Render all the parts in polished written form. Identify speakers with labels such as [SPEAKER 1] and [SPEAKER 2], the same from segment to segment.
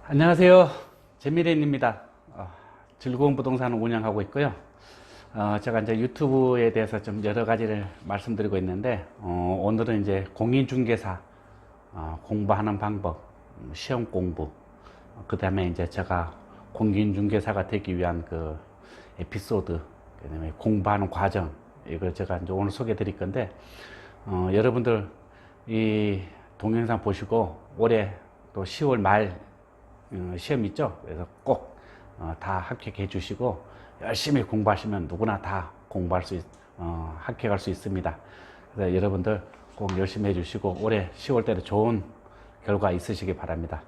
[SPEAKER 1] 안녕하세요. 재미렌입니다. 즐거운 부동산을 운영하고 있고요. 제가 이제 유튜브에 대해서 좀 여러 가지를 말씀드리고 있는데, 오늘은 이제 공인중개사 공부하는 방법, 시험 공부, 그 다음에 이제 제가 공인중개사가 되기 위한 그 에피소드, 그 다음에 공부하는 과정, 이걸 제가 이제 오늘 소개해 드릴 건데, 여러분들 이 동영상 보시고 올해 또 10월 말 시험 있죠? 그래서 꼭 다 합격해 주시고 열심히 공부하시면 누구나 다 합격할 수 있습니다. 그래서 여러분들 꼭 열심히 해주시고 올해 10월 달에 좋은 결과 있으시기 바랍니다.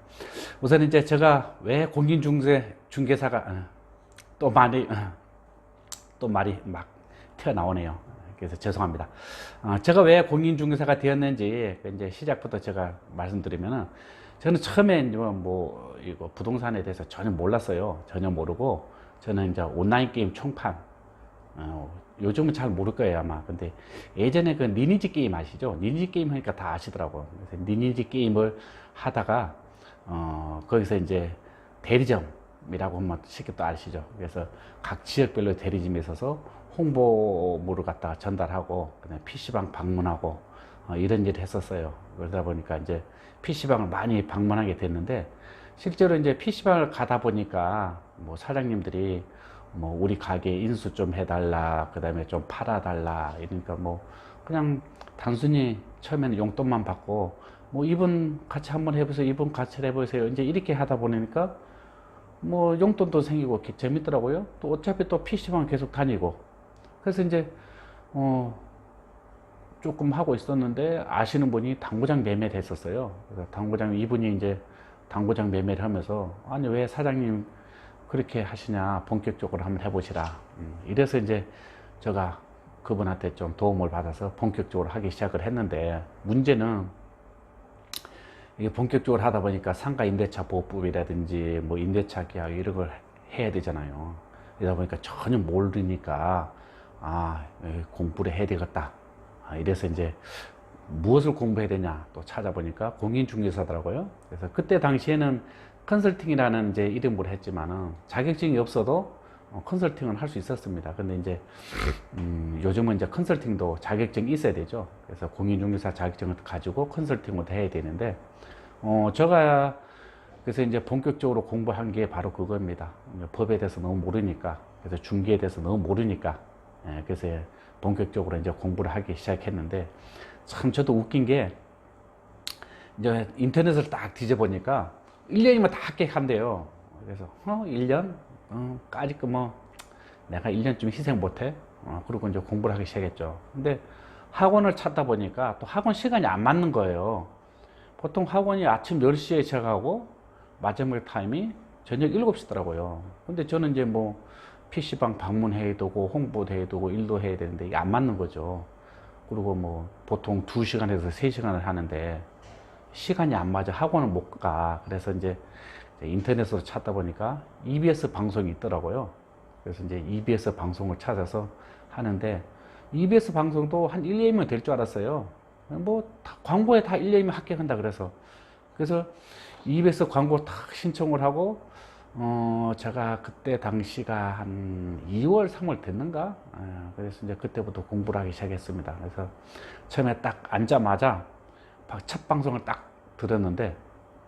[SPEAKER 1] 우선 이제 제가 왜 공인중개사가 또 말이 막 튀어나오네요. 그래서 죄송합니다. 제가 왜 공인중개사가 되었는지 이제 시작부터 제가 말씀드리면은, 저는 처음에 이거 부동산에 대해서 전혀 몰랐어요. 전혀 모르고 저는 이제 온라인 게임 총판, 요즘은 잘 모를 거예요 아마. 근데 예전에 그 리니지 게임 아시죠? 리니지 게임 하니까 다 아시더라고요. 그래서 리니지 게임을 하다가 거기서 이제 대리점이라고 하면 쉽게 또 아시죠? 그래서 각 지역별로 대리점에 있어서 홍보물을 갖다가 전달하고 그다음에 PC방 방문하고 이런 일을 했었어요. 그러다 보니까 이제 PC방을 많이 방문하게 됐는데, 실제로 이제 PC방을 가다 보니까 뭐 사장님들이 뭐 우리 가게 인수 좀 해달라, 그 다음에 좀 팔아달라, 이러니까 뭐 그냥 단순히 처음에는 용돈만 받고 뭐 이분 같이 한번 해보세요, 이분 같이 해보세요, 이제 이렇게 하다 보니까 뭐 용돈도 생기고 재밌더라고요. 또 어차피 또 PC방 계속 다니고. 그래서 이제 조금 하고 있었는데 아시는 분이 당구장 매매를 했었어요. 그래서 이분이 이제 당구장 매매를 하면서, 아니 왜 사장님 그렇게 하시냐, 본격적으로 한번 해보시라. 이래서 이제 제가 그분한테 좀 도움을 받아서 본격적으로 하기 시작을 했는데, 문제는 이게 본격적으로 하다 보니까 상가 임대차 보호법이라든지 뭐 임대차 계약 이런 걸 해야 되잖아요. 이러다 보니까 전혀 모르니까 공부를 해야 되겠다. 이래서 이제 무엇을 공부해야 되냐 또 찾아보니까 공인중개사더라고요. 그래서 그때 당시에는 컨설팅이라는 이제 이름으로 했지만은 자격증이 없어도 컨설팅은 할 수 있었습니다. 근데 이제 요즘은 이제 컨설팅도 자격증이 있어야 되죠. 그래서 공인중개사 자격증을 가지고 컨설팅을 해야 되는데, 제가 그래서 이제 본격적으로 공부한 게 바로 그겁니다. 법에 대해서 너무 모르니까, 그래서 중개에 대해서 너무 모르니까, 그래서 본격적으로 이제 공부를 하기 시작했는데, 참 저도 웃긴 게, 이제 인터넷을 딱 뒤져보니까 1년이면 다 합격한대요. 그래서 1년? 까짓 거 뭐 내가 1년쯤 희생 못해? 그리고 이제 공부를 하기 시작했죠. 근데 학원을 찾다 보니까 또 학원 시간이 안 맞는 거예요. 보통 학원이 아침 10시에 시작하고 마지막 타임이 저녁 7시더라고요. 근데 저는 이제 뭐 PC방 방문해야 되고 홍보도 해야 되고 일도 해야 되는데 이게 안 맞는 거죠. 그리고 뭐 보통 2시간에서 3시간을 하는데 시간이 안 맞아 학원을 못 가. 그래서 이제 인터넷으로 찾다 보니까 EBS 방송이 있더라고요. 그래서 이제 EBS 방송을 찾아서 하는데, EBS 방송도 한 1, 2면 될 줄 알았어요. 뭐 광고에 다 1, 2면 합격한다 그래서 EBS 광고 딱 신청을 하고, 제가 그때 당시가 한 2월, 3월 됐는가? 그래서 이제 그때부터 공부를 하기 시작했습니다. 그래서 처음에 딱 앉자마자 첫 방송을 딱 들었는데,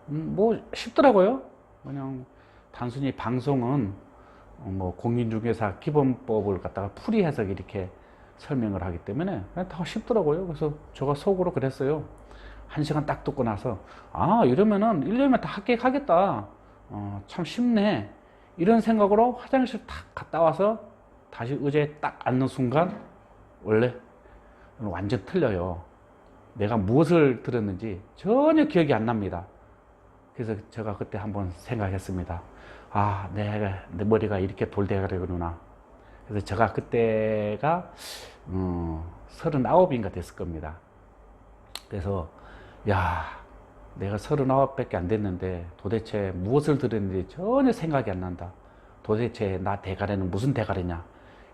[SPEAKER 1] 뭐 쉽더라고요. 그냥 단순히 방송은 뭐 공인중개사 기본법을 갖다가 풀이해서 이렇게 설명을 하기 때문에 그냥 다 쉽더라고요. 그래서 제가 속으로 그랬어요. 1시간 딱 듣고 나서, 이러면은 1년이면 다 합격하겠다. 참 쉽네. 이런 생각으로 화장실 탁 갔다 와서 다시 의자에 딱 앉는 순간, 원래 완전 틀려요. 내가 무엇을 들었는지 전혀 기억이 안 납니다. 그래서 제가 그때 한번 생각했습니다. 내 머리가 이렇게 돌대가리구나. 그래서 제가 그때가 39인가 됐을 겁니다. 그래서 내가 39밖에 안 됐는데 도대체 무엇을 들었는지 전혀 생각이 안 난다. 도대체 나 대가리는 무슨 대가리냐,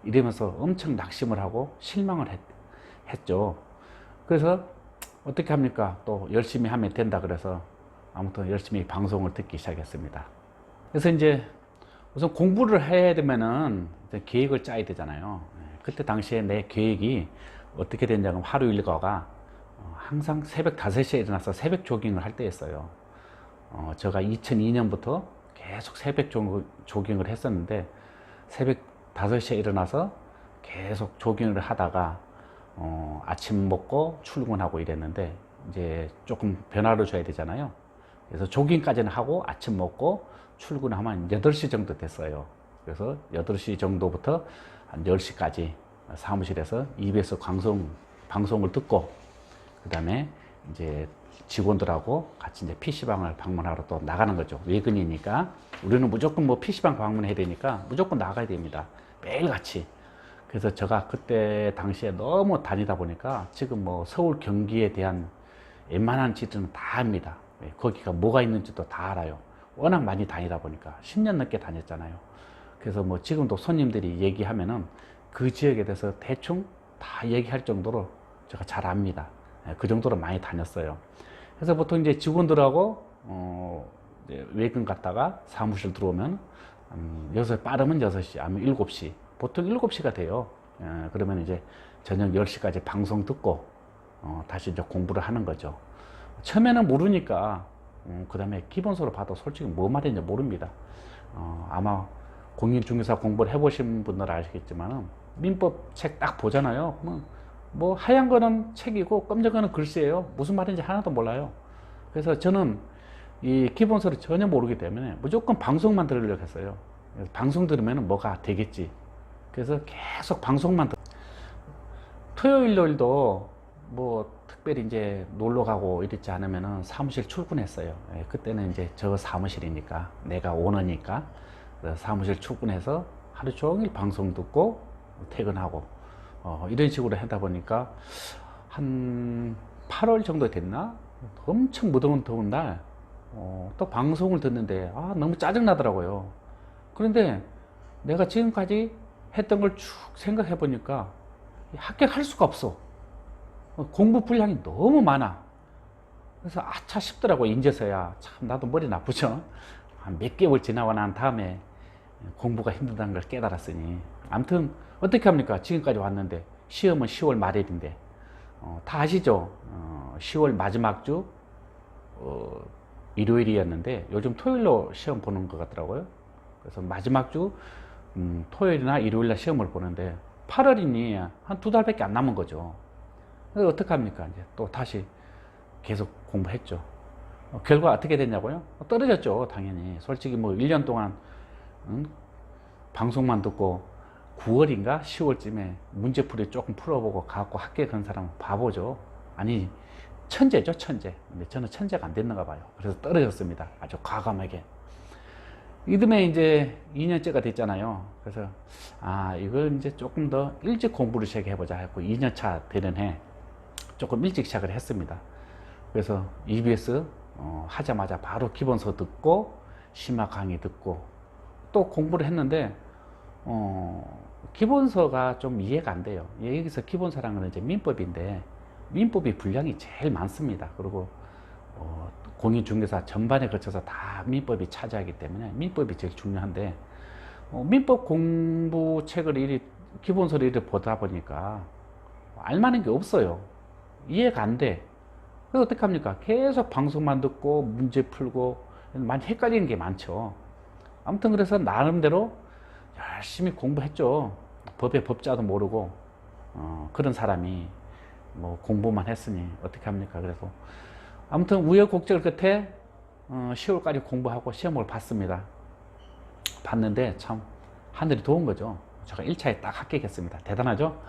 [SPEAKER 1] 이러면서 엄청 낙심을 하고 실망을 했죠. 그래서 어떻게 합니까? 또 열심히 하면 된다 그래서 아무튼 열심히 방송을 듣기 시작했습니다. 그래서 이제 우선 공부를 해야 되면은 계획을 짜야 되잖아요. 그때 당시에 내 계획이 어떻게 됐냐면 하루 일과가 항상 새벽 5시에 일어나서 새벽 조깅을 할 때였어요. 제가 2002년부터 계속 새벽 조깅을 했었는데 새벽 5시에 일어나서 계속 조깅을 하다가 아침 먹고 출근하고 이랬는데 이제 조금 변화를 줘야 되잖아요. 그래서 조깅까지는 하고 아침 먹고 출근하면 8시 정도 됐어요. 그래서 8시 정도부터 한 10시까지 사무실에서 EBS 방송을 듣고 그 다음에 이제 직원들하고 같이 이제 PC방을 방문하러 또 나가는 거죠. 외근이니까 우리는 무조건 뭐 PC방 방문해야 되니까 무조건 나가야 됩니다. 매일 같이. 그래서 제가 그때 당시에 너무 다니다 보니까 지금 뭐 서울 경기에 대한 웬만한 지도는 다 압니다. 거기가 뭐가 있는지도 다 알아요. 워낙 많이 다니다 보니까 10년 넘게 다녔잖아요. 그래서 뭐 지금도 손님들이 얘기하면은 그 지역에 대해서 대충 다 얘기할 정도로 제가 잘 압니다. 그 정도로 많이 다녔어요. 그래서 보통 이제 직원들하고 이제 외근 갔다가 사무실 들어오면 빠르면 6시 아니면 7시 보통 7시가 돼요. 그러면 이제 저녁 10시까지 방송 듣고 다시 이제 공부를 하는 거죠. 처음에는 모르니까 그 다음에 기본서로 봐도 솔직히 뭐 말인지 모릅니다. 아마 공인중개사 공부를 해보신 분들은 아시겠지만 민법 책 딱 보잖아요. 뭐 하얀 거는 책이고 검정 거는 글씨예요. 무슨 말인지 하나도 몰라요. 그래서 저는 이 기본서를 전혀 모르기 때문에 무조건 방송만 들으려고 했어요. 그래서 방송 들으면 뭐가 되겠지. 그래서 계속 방송만 토요일, 일요일도 뭐 특별히 이제 놀러 가고 이랬지 않으면은 사무실 출근했어요. 그때는 이제 저 사무실이니까 내가 오너니까 사무실 출근해서 하루 종일 방송 듣고 퇴근하고 이런 식으로 하다 보니까 한 8월 정도 됐나? 엄청 무더운 더운 날 또 방송을 듣는데 너무 짜증 나더라고요. 그런데 내가 지금까지 했던 걸 쭉 생각해 보니까 합격할 수가 없어. 공부 분량이 너무 많아. 그래서 아차 싶더라고. 인제서야 참 나도 머리 나쁘죠. 한 몇 개월 지나고 난 다음에 공부가 힘들다는 걸 깨달았으니 아무튼 어떻게 합니까? 지금까지 왔는데 시험은 10월 말일인데 다 아시죠? 10월 마지막 주 일요일이었는데 요즘 토요일로 시험 보는 것 같더라고요. 그래서 마지막 주 토요일이나 일요일날 시험을 보는데 8월이니 한 2달밖에 안 남은 거죠. 그래서 어떡합니까? 이제 또 다시 계속 공부했죠. 결과 어떻게 됐냐고요? 떨어졌죠, 당연히. 솔직히 뭐 1년 동안 방송만 듣고 9월인가 10월쯤에 문제풀이 조금 풀어보고 갖고 합격한 사람은 바보죠. 아니 천재죠, 천재. 근데 저는 천재가 안 됐는가 봐요. 그래서 떨어졌습니다. 아주 과감하게. 이듬해 이제 2년째가 됐잖아요. 그래서 이걸 이제 조금 더 일찍 공부를 시작해보자 했고 2년차 되는 해 조금 일찍 시작을 했습니다. 그래서 EBS 하자마자 바로 기본서 듣고 심화 강의 듣고 또 공부를 했는데 기본서가 좀 이해가 안 돼요. 여기서 기본서라는 건 이제 민법인데 민법이 분량이 제일 많습니다. 그리고 공인중개사 전반에 거쳐서 다 민법이 차지하기 때문에 민법이 제일 중요한데 민법 공부 책을 이리 기본서를 이리 보다 보니까 알만한 게 없어요. 이해가 안 돼. 그래서 어떡합니까? 계속 방송만 듣고 문제 풀고 많이 헷갈리는 게 많죠. 아무튼 그래서 나름대로 열심히 공부했죠. 법의 법자도 모르고 그런 사람이 뭐 공부만 했으니 어떻게 합니까? 그래서 아무튼 우여곡절 끝에 10월까지 공부하고 시험을 봤습니다. 봤는데 참 하늘이 도운 거죠. 제가 1차에 딱 합격했습니다. 대단하죠?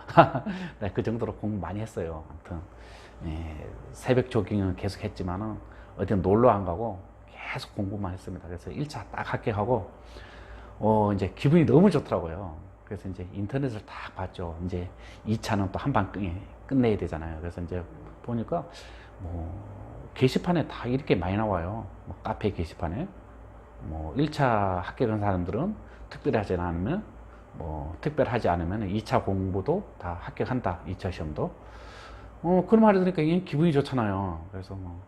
[SPEAKER 1] 네, 그 정도로 공부 많이 했어요. 아무튼 새벽 조깅은 계속 했지만은 어디 놀러 안 가고 계속 공부만 했습니다. 그래서 1차 딱 합격하고 이제 기분이 너무 좋더라고요. 그래서 이제 인터넷을 딱 봤죠. 이제 2차는 또 한 방 끝내야 되잖아요. 그래서 이제 보니까 뭐 게시판에 다 이렇게 많이 나와요. 뭐 카페 게시판에 뭐 1차 합격한 사람들은 특별하지 않으면 특별하지 않으면 2차 공부도 다 합격한다. 2차 시험도. 그런 말을 들으니까 기분이 좋잖아요. 그래서 뭐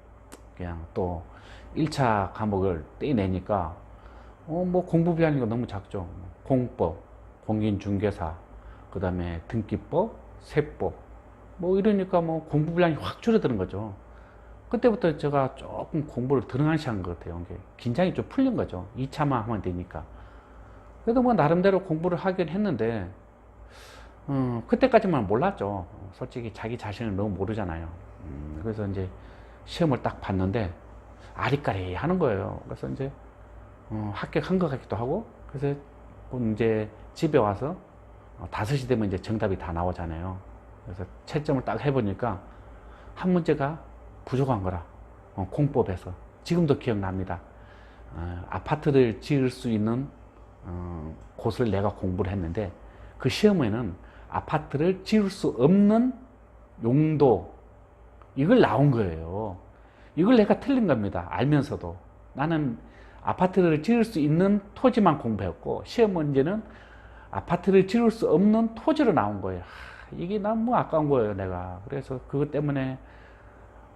[SPEAKER 1] 그냥 또 1차 과목을 떼내니까 뭐 공부 분야가 너무 작죠. 공법, 공인중개사, 그 다음에 등기법, 세법, 뭐 이러니까 뭐 공부 분량이 확 줄어드는 거죠. 그때부터 제가 조금 공부를 등한시한 것 같아요. 긴장이 좀 풀린 거죠. 2차만 하면 되니까. 그래도 뭐 나름대로 공부를 하긴 했는데, 그때까지만 몰랐죠. 솔직히 자기 자신을 너무 모르잖아요. 그래서 이제 시험을 딱 봤는데 아리까리 하는 거예요. 그래서 이제 합격한 것 같기도 하고, 그래서 이제 집에 와서 5시 되면 이제 정답이 다 나오잖아요. 그래서 채점을 딱 해보니까 한 문제가 부족한 거라. 공법에서. 지금도 기억납니다. 아파트를 지을 수 있는 곳을 내가 공부를 했는데, 그 시험에는 아파트를 지을 수 없는 용도, 이걸 나온 거예요. 이걸 내가 틀린 겁니다. 알면서도. 나는 아파트를 지을 수 있는 토지만 공부했고, 시험 문제는 아파트를 지을 수 없는 토지로 나온 거예요. 이게 너무 아까운 거예요, 내가. 그래서 그것 때문에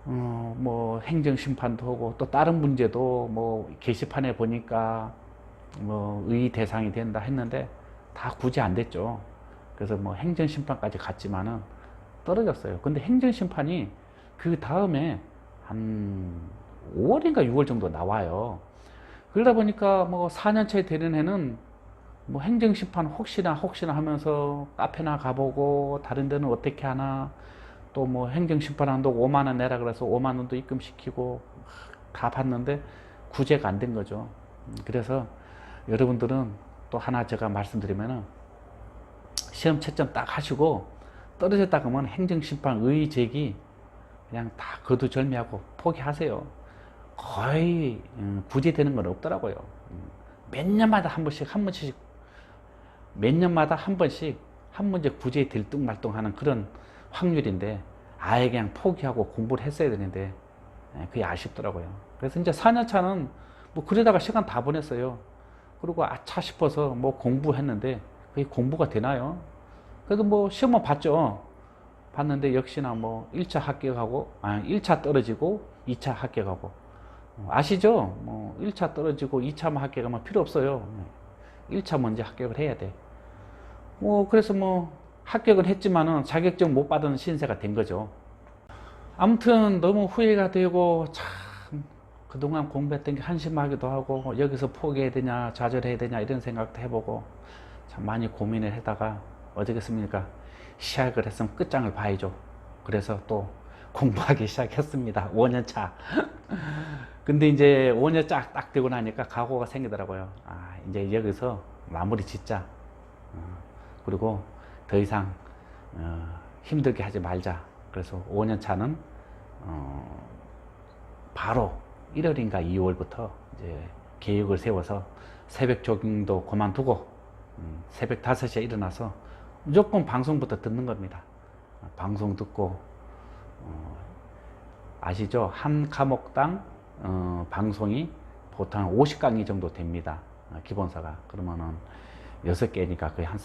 [SPEAKER 1] 뭐 행정심판도 하고, 또 다른 문제도 뭐 게시판에 보니까 뭐 의 대상이 된다 했는데 다 굳이 안 됐죠. 그래서 뭐 행정심판까지 갔지만은 떨어졌어요. 근데 행정심판이 그 다음에 한 5월인가 6월 정도 나와요. 그러다 보니까 뭐 4년차에 되는 해는 뭐 행정심판 혹시나 하면서 카페나 가보고, 다른 데는 어떻게 하나, 또 뭐 행정심판 한다고 5만 원 내라 그래서 5만 원도 입금시키고 다 봤는데 구제가 안 된 거죠. 그래서 여러분들은 또 하나 제가 말씀드리면은, 시험 채점 딱 하시고 떨어졌다 그러면 행정심판 의제기 그냥 다 거두절미하고 포기하세요. 거의 구제되는 건 없더라고요. 몇 년마다 한 번씩 몇 년마다 한 번씩 한 문제 구제 들뚱말뚱하는 그런 확률인데, 아예 그냥 포기하고 공부를 했어야 되는데 그게 아쉽더라고요. 그래서 이제 4년차는 뭐 그러다가 시간 다 보냈어요. 그리고 아차 싶어서 뭐 공부했는데 그게 공부가 되나요? 그래도 뭐 시험은 봤죠. 봤는데 역시나 뭐 1차 합격하고, 1차 떨어지고 2차 합격하고. 아시죠? 뭐 1차 떨어지고 2차만 합격하면 필요 없어요. 1차 먼저 합격을 해야 돼. 뭐 그래서 뭐 합격은 했지만은 자격증 못 받은 신세가 된 거죠. 아무튼 너무 후회가 되고, 참 그동안 공부했던 게 한심하기도 하고, 여기서 포기해야 되냐 좌절해야 되냐 이런 생각도 해보고 참 많이 고민을 하다가 어쩌겠습니까? 시작을 했으면 끝장을 봐야죠. 그래서 또 공부하기 시작했습니다. 5년차. 근데 이제 5년 딱 되고 나니까 각오가 생기더라고요. 이제 여기서 마무리 짓자. 그리고 더 이상 힘들게 하지 말자. 그래서 5년 차는 바로 1월인가 2월부터 이제 계획을 세워서 새벽 조깅도 그만두고 새벽 5시에 일어나서 무조건 방송부터 듣는 겁니다. 방송 듣고 아시죠? 한 과목당 방송이 보통 50강의 정도 됩니다. 기본서가. 그러면은 6개니까 거의 한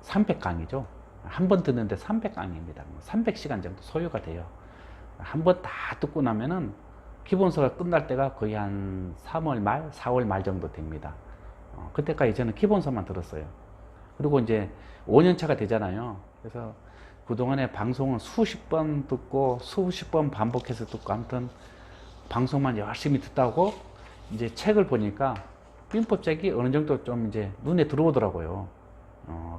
[SPEAKER 1] 300강이죠. 한 번 듣는데 300강입니다. 300시간 정도 소요가 돼요. 한 번 다 듣고 나면은 기본서가 끝날 때가 거의 한 3월 말, 4월 말 정도 됩니다. 그때까지 저는 기본서만 들었어요. 그리고 이제 5년차가 되잖아요. 그래서 그동안에 방송을 수십 번 듣고 수십 번 반복해서 듣고, 아무튼 방송만 열심히 듣다고 이제 책을 보니까 민법책이 어느 정도 좀 이제 눈에 들어오더라고요.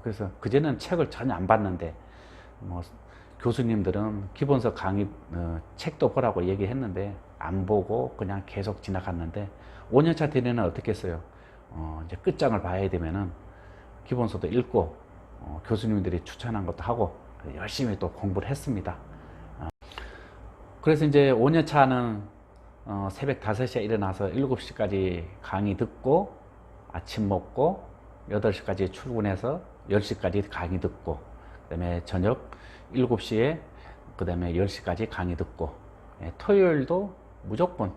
[SPEAKER 1] 그래서 그전에는 책을 전혀 안 봤는데, 뭐 교수님들은 기본서 강의 책도 보라고 얘기했는데 안 보고 그냥 계속 지나갔는데, 5년차 되면은 어떻게 했어요? 이제 끝장을 봐야 되면은 기본서도 읽고 교수님들이 추천한 것도 하고 열심히 또 공부를 했습니다. 그래서 이제 5년차는 새벽 5시에 일어나서 7시까지 강의 듣고 아침 먹고 8시까지 출근해서 10시까지 강의 듣고, 그 다음에 저녁 7시에 그 다음에 10시까지 강의 듣고, 토요일도 무조건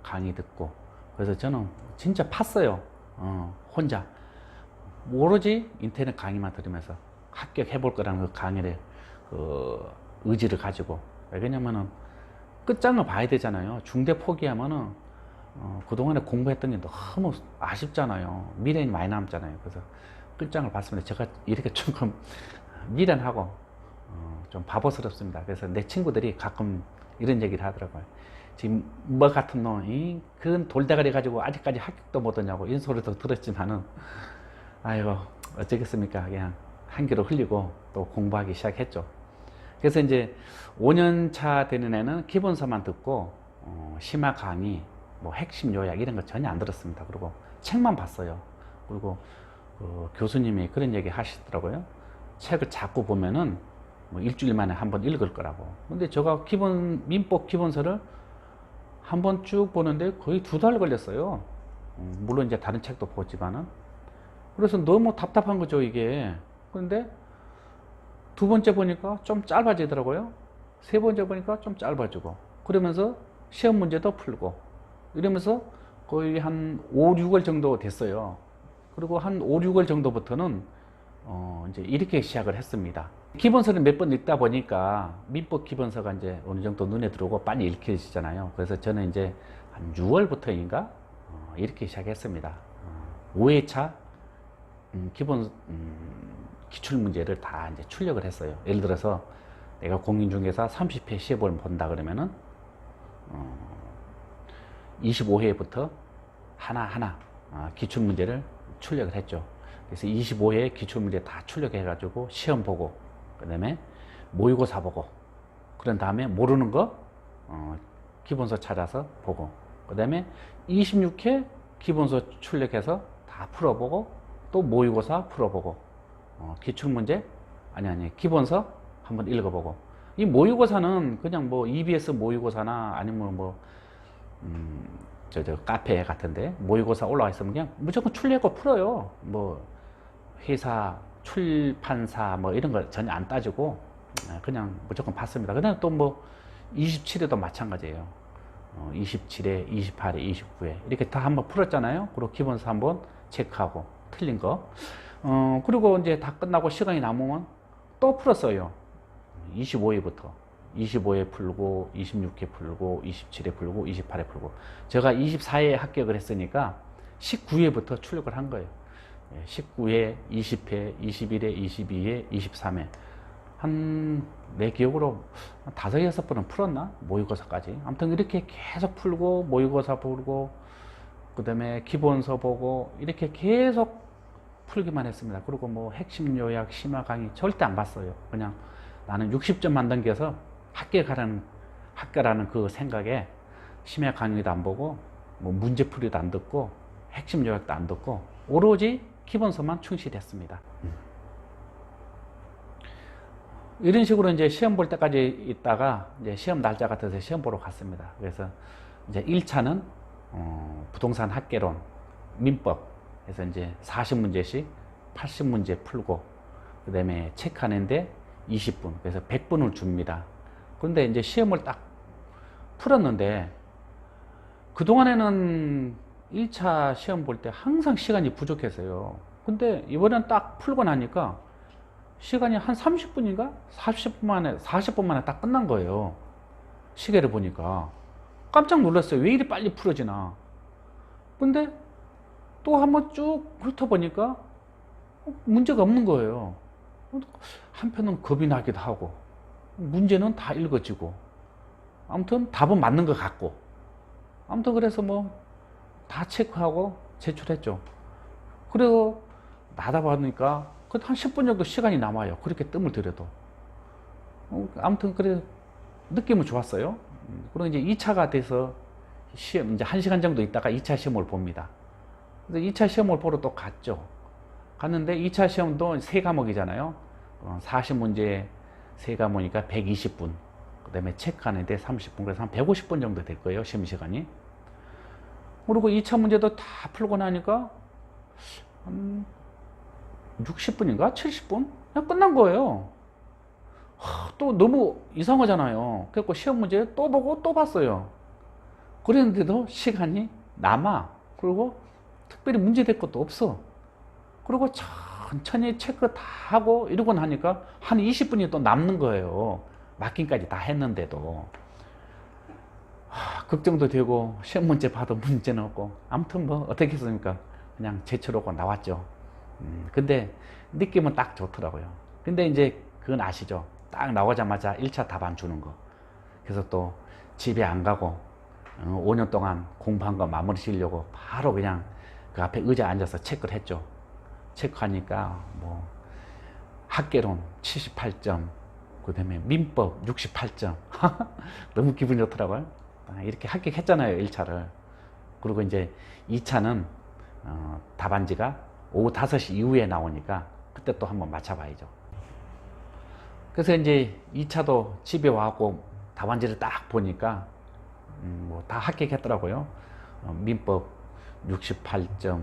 [SPEAKER 1] 강의 듣고. 그래서 저는 진짜 팠어요. 혼자 오로지 인터넷 강의만 들으면서 합격해 볼 거라는 그 강의를 의지를 가지고. 왜냐면은 끝장을 봐야 되잖아요. 중대 포기하면은 그동안에 공부했던 게 너무 아쉽잖아요. 미련이 많이 남잖아요. 그래서 끝장을 봤습니다. 제가 이렇게 조금 미련하고 좀 바보스럽습니다. 그래서 내 친구들이 가끔 이런 얘기를 하더라고요. 지금 뭐 같은 놈, 그런 돌대가리 가지고 아직까지 합격도 못하냐고 이런 소리도 들었지만은 아이고 어쩌겠습니까. 그냥 한기로 흘리고 또 공부하기 시작했죠. 그래서 이제 5년 차 되는 애는 기본서만 듣고 심화 강의, 뭐 핵심 요약 이런 거 전혀 안 들었습니다. 그리고 책만 봤어요. 그리고 교수님이 그런 얘기 하시더라고요. 책을 자꾸 보면은 뭐 일주일 만에 한번 읽을 거라고. 근데 제가 민법 기본서를 한번 쭉 보는데 거의 2달 걸렸어요. 물론 이제 다른 책도 보지만은. 그래서 너무 답답한 거죠, 이게. 그런데 두 번째 보니까 좀 짧아지더라고요. 세 번째 보니까 좀 짧아지고. 그러면서 시험 문제도 풀고. 이러면서 거의 한 5, 6월 정도 됐어요. 그리고 한 5, 6월 정도부터는 이제 이렇게 시작을 했습니다. 기본서를 몇 번 읽다 보니까 민법 기본서가 이제 어느 정도 눈에 들어오고 빨리 읽혀지잖아요. 그래서 저는 이제 한 6월부터인가 이렇게 시작했습니다. 5회차 기본 기출문제를 다 이제 출력을 했어요. 예를 들어서 내가 공인중개사 30회 시험을 본다 그러면은 25회부터 하나하나 기출문제를 출력을 했죠. 그래서 25회 기출문제 다 출력해 가지고 시험 보고, 그 다음에 모의고사 보고, 그런 다음에 모르는 거 기본서 찾아서 보고, 그 다음에 26회 기본서 출력해서 다 풀어보고, 또 모의고사 풀어보고, 기출문제 아니 기본서 한번 읽어보고. 이 모의고사는 그냥 뭐 EBS 모의고사나 아니면 뭐 저 카페 같은데 모의고사 올라와 있으면 그냥 무조건 출력하고 풀어요. 뭐 회사, 출판사 뭐 이런 거 전혀 안 따지고 그냥 무조건 봤습니다. 그다음에 또 뭐 27회도 마찬가지예요. 27회, 28회, 29회 이렇게 다 한번 풀었잖아요. 그리고 기본서 한번 체크하고 틀린 거. 그리고 이제 다 끝나고 시간이 남으면 또 풀었어요. 25회부터. 25회 풀고, 26회 풀고, 27회 풀고, 28회 풀고. 제가 24회에 합격을 했으니까 19회부터 출력을 한 거예요. 19회, 20회, 21회, 22회, 23회. 내 기억으로 5, 6번은 풀었나? 모의고사까지. 아무튼 이렇게 계속 풀고, 모의고사 풀고, 그 다음에 기본서 보고, 이렇게 계속 풀기만 했습니다. 그리고 뭐 핵심 요약, 심화 강의 절대 안 봤어요. 그냥 나는 60점 만등기여서 합격라는 그 생각에 심야 강의도 안 보고 뭐 문제풀이도 안 듣고 핵심 요약도 안 듣고 오로지 기본서만 충실했습니다. 이런 식으로 이제 시험 볼 때까지 있다가 이제 시험 날짜가 돼서 시험 보러 갔습니다. 그래서 이제 1차는 부동산 학개론 민법 해서 이제 40문제씩 80문제 풀고 그 다음에 체크하는데 20분 그래서 100분을 줍니다. 그런데 이제 시험을 딱 풀었는데 그동안에는 1차 시험 볼 때 항상 시간이 부족했어요. 근데 이번엔 딱 풀고 나니까 시간이 한 30분인가? 40분 만에 딱 끝난 거예요. 시계를 보니까. 깜짝 놀랐어요. 왜 이리 빨리 풀어지나. 근데 또 한번 쭉 훑어보니까 문제가 없는 거예요. 한편은 겁이 나기도 하고 문제는 다 읽어지고 아무튼 답은 맞는 것 같고 아무튼 그래서 뭐 다 체크하고 제출했죠. 그리고 나다 보니까 한 10분 정도 시간이 남아요. 그렇게 뜸을 들여도. 아무튼 그래 느낌은 좋았어요. 그리고 이제 2차가 돼서 시험 이제 1시간 정도 있다가 2차 시험을 봅니다. 그래서 2차 시험을 보러 또 갔죠. 갔는데 2차 시험도 3과목이잖아요. 40문제 3과목이니까 120분. 그 다음에 체크하는데 30분. 그래서 한 150분 정도 될 거예요. 시험 시간이. 그리고 2차 문제도 다 풀고 나니까 한 60분인가? 70분? 그냥 끝난 거예요. 또 너무 이상하잖아요. 그래서 시험 문제 또 보고 또 봤어요. 그랬는데도 시간이 남아. 그리고 특별히 문제될 것도 없어. 그리고 천천히 체크 다 하고 이러고 나니까 한 20분이 또 남는 거예요. 맡김까지 다 했는데도. 걱정도 되고 시험 문제 봐도 문제는 없고 아무튼 뭐 어떻게 했습니까? 그냥 제출하고 나왔죠. 근데 느낌은 딱 좋더라고요. 근데 이제 그건 아시죠? 딱 나오자마자 1차 답안 주는 거. 그래서 또 집에 안 가고 5년 동안 공부한 거 마무리 지으려고 바로 그냥 그 앞에 의자에 앉아서 체크를 했죠. 체크하니까 뭐 학개론 78점, 그 다음에 민법 68점. 너무 기분이 좋더라고요. 이렇게 합격했잖아요, 1차를. 그리고 이제 2차는 답안지가 오후 5시 이후에 나오니까 그때 또 한번 맞춰봐야죠. 그래서 이제 2차도 집에 와갖고 답안지를 딱 보니까 뭐 다 합격했더라고요. 민법 68점,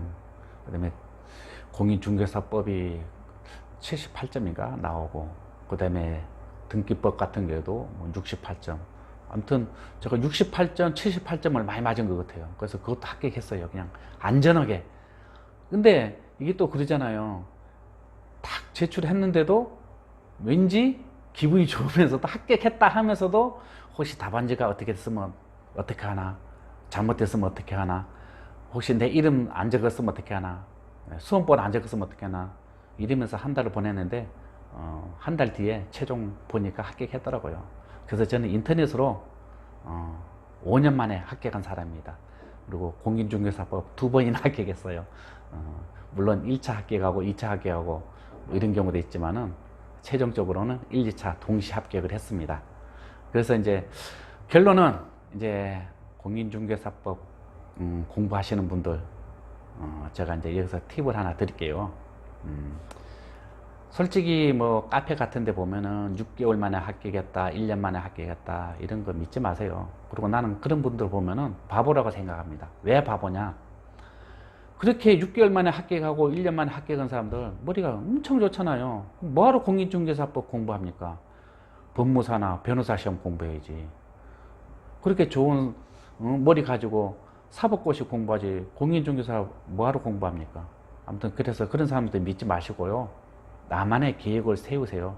[SPEAKER 1] 그 다음에 공인중개사법이 78점인가 나오고, 그 다음에 등기법 같은 경우도 68점. 아무튼 제가 68점, 78점을 많이 맞은 것 같아요. 그래서 그것도 합격했어요. 그냥 안전하게. 근데 이게 또 그러잖아요. 탁 제출했는데도 왠지 기분이 좋으면서도 합격했다 하면서도 혹시 답안지가 어떻게 됐으면 어떻게 하나, 잘못됐으면 어떻게 하나, 혹시 내 이름 안 적었으면 어떻게 하나, 수험번호 안 적었으면 어떻게 하나, 이러면서 한 달을 보냈는데 한 달 뒤에 최종 보니까 합격했더라고요. 그래서 저는 인터넷으로 5년 만에 합격한 사람입니다. 그리고 공인중개사법 2번이나 합격했어요. 물론 1차 합격하고 2차 합격하고 뭐 이런 경우도 있지만은 최종적으로는 1, 2차 동시 합격을 했습니다. 그래서 이제 결론은 이제 공인중개사법 공부하시는 분들 제가 이제 여기서 팁을 하나 드릴게요. 솔직히 뭐 카페 같은 데 보면은 6개월 만에 합격했다, 1년 만에 합격했다, 이런 거 믿지 마세요. 그리고 나는 그런 분들 보면은 바보라고 생각합니다. 왜 바보냐? 그렇게 6개월 만에 합격하고 1년 만에 합격한 사람들 머리가 엄청 좋잖아요. 뭐하러 공인중개사법 공부합니까? 법무사나 변호사 시험 공부해야지. 그렇게 좋은 머리 가지고 사법고시 공부하지 공인중개사 뭐하러 공부합니까? 아무튼 그래서 그런 사람들 믿지 마시고요. 나만의 계획을 세우세요.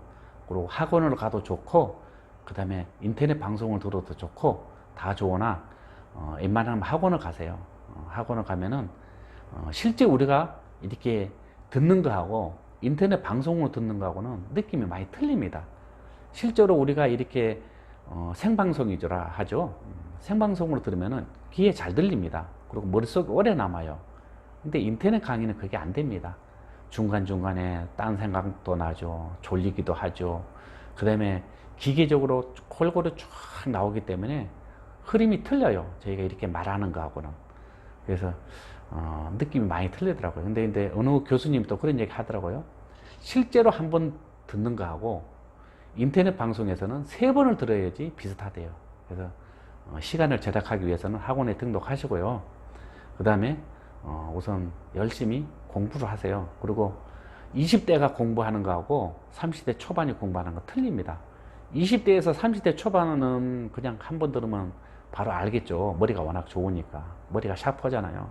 [SPEAKER 1] 그리고 학원을 가도 좋고, 그 다음에 인터넷 방송을 들어도 좋고, 다 좋으나 웬만하면 학원을 가세요. 학원을 가면은 실제 우리가 이렇게 듣는 거하고 인터넷 방송으로 듣는 거하고는 느낌이 많이 틀립니다. 실제로 우리가 이렇게 생방송이라 하죠. 생방송으로 들으면은 귀에 잘 들립니다. 그리고 머릿속에 오래 남아요. 근데 인터넷 강의는 그게 안 됩니다. 중간중간에 딴 생각도 나죠. 졸리기도 하죠. 그 다음에 기계적으로 골고루 쭉 나오기 때문에 흐름이 틀려요. 저희가 이렇게 말하는 거하고는. 그래서 느낌이 많이 틀리더라고요. 근데 어느 교수님도 그런 얘기 하더라고요. 실제로 한번 듣는 거하고 인터넷 방송에서는 3번을 들어야지 비슷하대요. 그래서 시간을 절약하기 위해서는 학원에 등록하시고요. 그 다음에 우선 열심히 공부를 하세요. 그리고 20대가 공부하는 거하고 30대 초반이 공부하는 거 틀립니다. 20대에서 30대 초반은 그냥 한 번 들으면 바로 알겠죠. 머리가 워낙 좋으니까. 머리가 샤프하잖아요.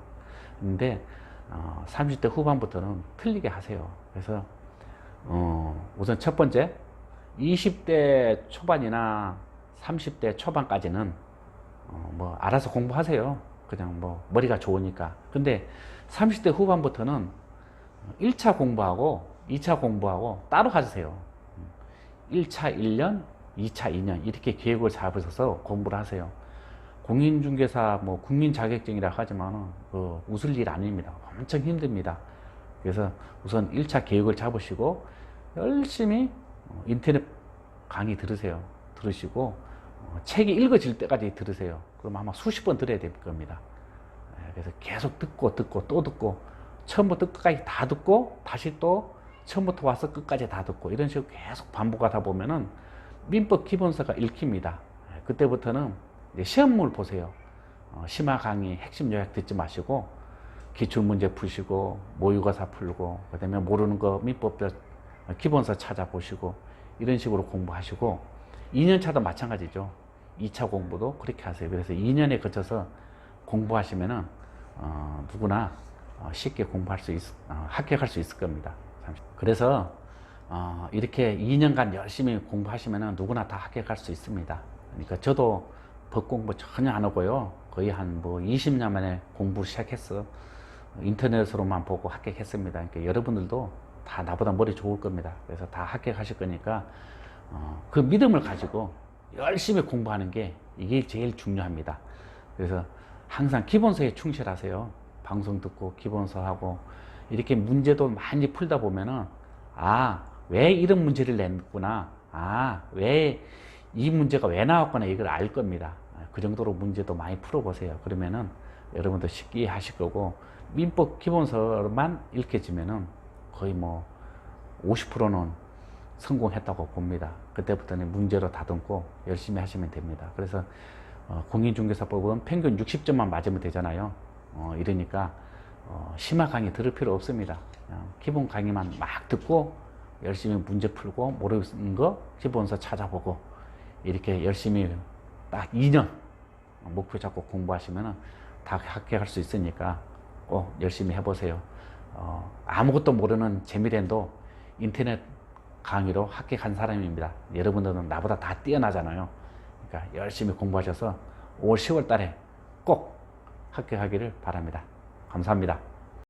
[SPEAKER 1] 근데 30대 후반부터는 틀리게 하세요. 그래서 우선 첫 번째 20대 초반이나 30대 초반까지는 뭐 알아서 공부하세요. 그냥 뭐 머리가 좋으니까. 근데 30대 후반부터는 1차 공부하고 2차 공부하고 따로 하세요. 1차 1년, 2차 2년 이렇게 계획을 잡으셔서 공부를 하세요. 공인중개사 뭐 국민 자격증이라 하지만 웃을 일 아닙니다. 엄청 힘듭니다. 그래서 우선 1차 계획을 잡으시고 열심히 인터넷 강의 들으세요. 들으시고 책이 읽어질 때까지 들으세요. 그럼 아마 수십 번 들어야 될 겁니다. 그래서 계속 듣고 또 듣고 처음부터 끝까지 다 듣고 다시 또 처음부터 와서 끝까지 다 듣고 이런 식으로 계속 반복하다 보면은 민법 기본서가 읽힙니다. 그때부터는 이제 시험물 보세요. 심화 강의 핵심 요약 듣지 마시고 기출문제 푸시고 모의고사 풀고 그다음에 모르는 거 민법별 기본서 찾아보시고 이런 식으로 공부하시고 2년차도 마찬가지죠. 2차 공부도 그렇게 하세요. 그래서 2년에 거쳐서 공부하시면은 누구나 쉽게 공부할 수 합격할 수 있을 겁니다. 그래서 이렇게 2년간 열심히 공부하시면은 누구나 다 합격할 수 있습니다. 그러니까 저도 법 공부 전혀 안 하고요. 거의 한 뭐 20년 만에 공부 시작했어. 인터넷으로만 보고 합격했습니다. 그러니까 여러분들도 다 나보다 머리 좋을 겁니다. 그래서 다 합격하실 거니까 그 믿음을 가지고 열심히 공부하는 게 이게 제일 중요합니다. 그래서 항상 기본서에 충실하세요. 방송 듣고 기본서 하고 이렇게 문제도 많이 풀다 보면은 왜 이런 문제를 냈구나. 왜 이 문제가 왜 나왔구나 이걸 알 겁니다. 그 정도로 문제도 많이 풀어보세요. 그러면은 여러분도 쉽게 하실 거고 민법 기본서만 읽혀지면은 거의 뭐 50%는 성공했다고 봅니다. 그때부터는 문제로 다듬고 열심히 하시면 됩니다. 그래서 공인중개사법은 평균 60점만 맞으면 되잖아요. 이러니까 심화 강의 들을 필요 없습니다. 그냥 기본 강의만 막 듣고 열심히 문제 풀고 모르는 거 기본서 찾아보고 이렇게 열심히 딱 2년 목표 잡고 공부하시면 다 합격할 수 있으니까 꼭 열심히 해보세요. 아무것도 모르는 재미랜도 인터넷 강의로 합격한 사람입니다. 여러분들은 나보다 다 뛰어나잖아요. 그러니까 열심히 공부하셔서 5월 10월 달에 꼭 합격하기를 바랍니다. 감사합니다.